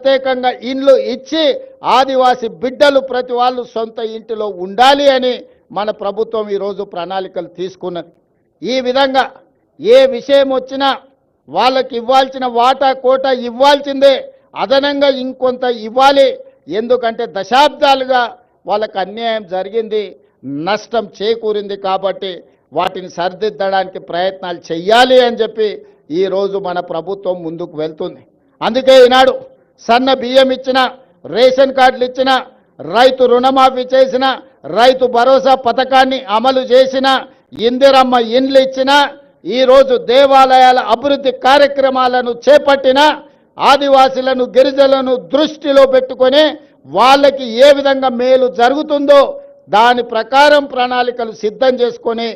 ప్రత్యేకంగా ఇండ్లు ఇచ్చి ఆదివాసి బిడ్డలు ప్రతి వాళ్ళు సొంత ఇంటిలో ఉండాలి అని మన ప్రభుత్వం ఈరోజు ప్రణాళికలు తీసుకున్నది. ఈ విధంగా ఏ విషయం వచ్చినా వాళ్ళకి ఇవ్వాల్సిన వాటా కోటా ఇవ్వాల్సిందే, అదనంగా ఇంకొంత ఇవ్వాలి. ఎందుకంటే దశాబ్దాలుగా వాళ్ళకు అన్యాయం జరిగింది, నష్టం చేకూరింది. కాబట్టి వాటిని సరిదిద్దడానికి ప్రయత్నాలు చేయాలి అని చెప్పి ఈరోజు మన ప్రభుత్వం ముందుకు వెళ్తుంది. అందుకే ఈనాడు సన్న బియ్యం ఇచ్చిన, రేషన్ కార్డులు ఇచ్చిన, రైతు రుణమాఫీ చేసిన, రైతు భరోసా పథకాన్ని అమలు చేసిన, ఇందిరమ్మ ఇండ్లు ఇచ్చిన, ఈరోజు దేవాలయాల అభివృద్ధి కార్యక్రమాలను చేపట్టిన, ఆదివాసులను గిరిజనులను దృష్టిలో పెట్టుకొని వాళ్ళకి ఏ విధంగా మేలు జరుగుతుందో దాని ప్రకారం ప్రణాళికలు సిద్ధం చేసుకొని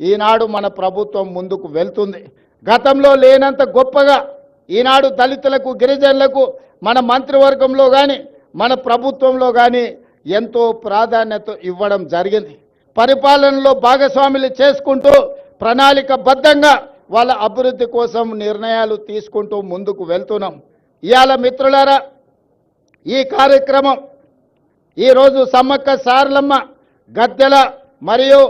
ఈనాడు మన ప్రభుత్వం ముందుకు వెళ్తుంది. గతంలో లేనంత గొప్పగా ఈనాడు దళితులకు గిరిజనులకు మన మంత్రివర్గంలో కానీ మన ప్రభుత్వంలో కానీ ఎంతో ప్రాధాన్యత ఇవ్వడం జరిగింది. పరిపాలనలో భాగస్వాములు చేసుకుంటూ ప్రణాళికబద్ధంగా వాళ్ళ అభివృద్ధి కోసం నిర్ణయాలు తీసుకుంటూ ముందుకు వెళ్తున్నాం. ఇవాళ మిత్రులారా, ఈ కార్యక్రమం ఈరోజు సమ్మక్క సారలమ్మ గద్దెల మరియు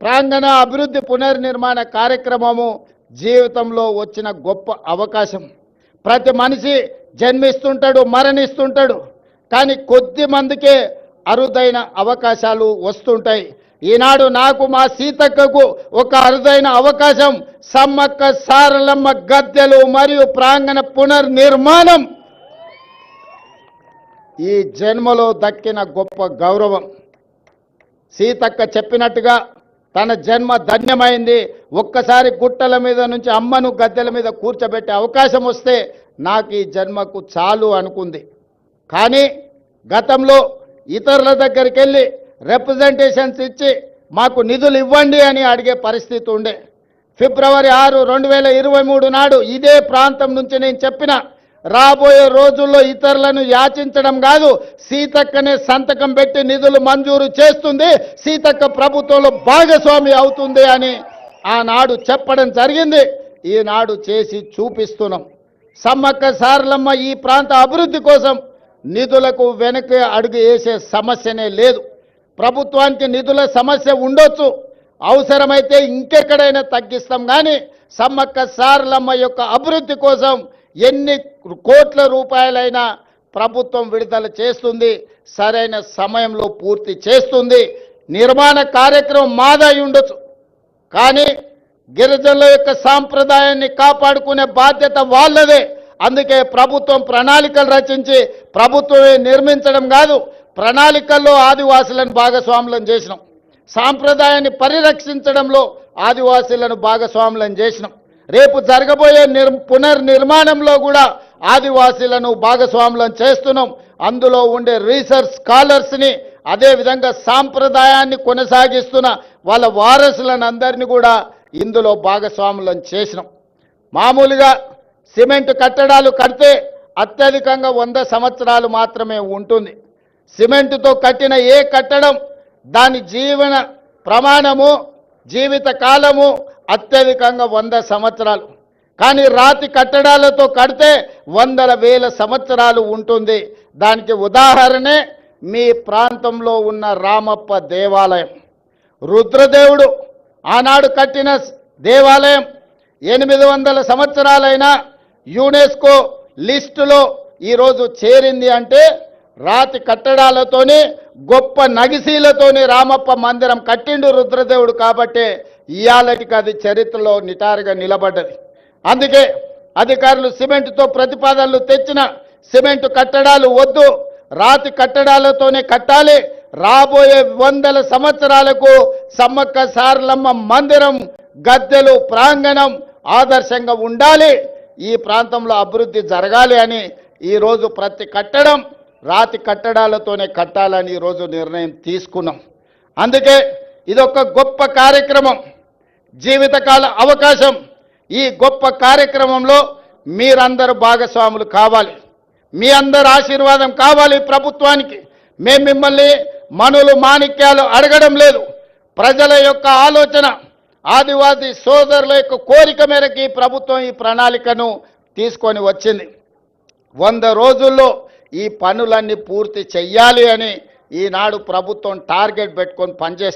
ప్రాంగణ అభివృద్ధి పునర్నిర్మాణ కార్యక్రమము జీవితంలో వచ్చిన గొప్ప అవకాశం. ప్రతి మనిషి జన్మిస్తుంటాడు, మరణిస్తుంటాడు, కానీ కొద్ది మందికే అరుదైన అవకాశాలు వస్తుంటాయి. ఈనాడు నాకు మా సీతక్కకు ఒక అరుదైన అవకాశం, సమ్మక్క సారలమ్మ గద్దెలు మరియు ప్రాంగణ పునర్నిర్మాణం ఈ జన్మలో దక్కిన గొప్ప గౌరవం. సీతక్క చెప్పినట్టుగా తన జన్మ ధన్యమైంది. ఒక్కసారి గుట్టల మీద నుంచి అమ్మను గద్దెల మీద కూర్చోబెట్టే అవకాశం వస్తే నాకు ఈ జన్మకు చాలు అనుకుంది. కానీ గతంలో ఇతరుల దగ్గరికి వెళ్ళి రిప్రజెంటేషన్స్ ఇచ్చి మాకు నిధులు ఇవ్వండి అని అడిగే పరిస్థితి ఉండే. ఫిబ్రవరి 6, 2023 నాడు ఇదే ప్రాంతం నుంచి నేను చెప్పిన, రాబోయే రోజుల్లో ఇతరులను యాచించడం కాదు, సీతక్కనే సంతకం పెట్టి నిధులు మంజూరు చేస్తుంది, సీతక్క ప్రభుత్వంలో భాగస్వామి అవుతుంది అని ఆనాడు చెప్పడం జరిగింది. ఈనాడు చేసి చూపిస్తున్నాం. సమ్మక్క సారలమ్మ ఈ ప్రాంత అభివృద్ధి కోసం నిధులకు వెనక్కి అడుగు వేసే సమస్యనే లేదు. ప్రభుత్వానికి నిధుల సమస్య ఉండొచ్చు, అవసరమైతే ఇంకెక్కడైనా తగ్గిస్తాం. కానీ సమ్మక్క సారలమ్మ యొక్క అభివృద్ధి కోసం ఎన్ని కోట్ల రూపాయలైనా ప్రభుత్వం విడుదల చేస్తుంది, సరైన సమయంలో పూర్తి చేస్తుంది. నిర్మాణ కార్యక్రమం మాదై ఉండొచ్చు, కానీ గిరిజనుల యొక్క సాంప్రదాయాన్ని కాపాడుకునే బాధ్యత వాళ్ళదే. అందుకే ప్రభుత్వం ప్రణాళికలు రచించి ప్రభుత్వమే నిర్మించడం కాదు, ప్రణాళికల్లో ఆదివాసులను భాగస్వాములను చేసినాం. సాంప్రదాయాన్ని పరిరక్షించడంలో ఆదివాసులను భాగస్వాములను చేసినాం. రేపు జరగబోయే పునర్నిర్మాణంలో కూడా ఆదివాసీలను భాగస్వాములను చేస్తున్నాం. అందులో ఉండే రీసెర్చ్ స్కాలర్స్ని, అదేవిధంగా సాంప్రదాయాన్ని కొనసాగిస్తున్న వాళ్ళ వారసులను అందరినీ కూడా ఇందులో భాగస్వాములను చేసినాం. మామూలుగా సిమెంట్ కట్టడాలు కడితే అత్యధికంగా 100 సంవత్సరాలు మాత్రమే ఉంటుంది. సిమెంటుతో కట్టిన ఏ కట్టడం దాని జీవన ప్రమాణము, జీవిత కాలము అత్యధికంగా 100 సంవత్సరాలు. కానీ రాతి కట్టడాలతో కడితే వందల వేల సంవత్సరాలు ఉంటుంది. దానికి ఉదాహరణే మీ ప్రాంతంలో ఉన్న రామప్ప దేవాలయం. రుద్రదేవుడు ఆనాడు కట్టిన దేవాలయం 800 సంవత్సరాలైనా యునెస్కో లిస్టులో ఈరోజు చేరింది అంటే రాతి కట్టడాలతోని, గొప్ప నగిశీలతోని రామప్ప మందిరం కట్టిండు రుద్రదేవుడు. కాబట్టి ఇయాలటికి అది చరిత్రలో నిటారుగా నిలబడ్డది. అందుకే అధికారులు సిమెంటుతో ప్రతిపాదనలు తెచ్చిన సిమెంటు కట్టడాలు వద్దు, రాతి కట్టడాలతోనే కట్టాలి. రాబోయే 100 సంవత్సరాలకు సమ్మక్క సారలమ్మ మందిరం, గద్దెలు, ప్రాంగణం ఆదర్శంగా ఉండాలి, ఈ ప్రాంతంలో అభివృద్ధి జరగాలి అని ఈరోజు ప్రతి కట్టడం రాతి కట్టడాలతోనే కట్టాలని ఈరోజు నిర్ణయం తీసుకున్నాం. అందుకే ఇదొక గొప్ప కార్యక్రమం, జీవితకాల అవకాశం. ఈ గొప్ప కార్యక్రమంలో మీరందరూ భాగస్వాములు కావాలి, మీ అందరి ఆశీర్వాదం కావాలి ప్రభుత్వానికి. మేము మిమ్మల్ని మనులు మాణిక్యాలు అడగడం లేదు. ప్రజల యొక్క ఆలోచన, ఆదివాసీ సోదరుల యొక్క కోరిక మేరకు ఈ ప్రభుత్వం ఈ ప్రణాళికను తీసుకొని వచ్చింది. 100 రోజుల్లో ఈ పనులన్నీ పూర్తి చెయ్యాలి అని ఈనాడు ప్రభుత్వం టార్గెట్ పెట్టుకొని పనిచేస్తుంది.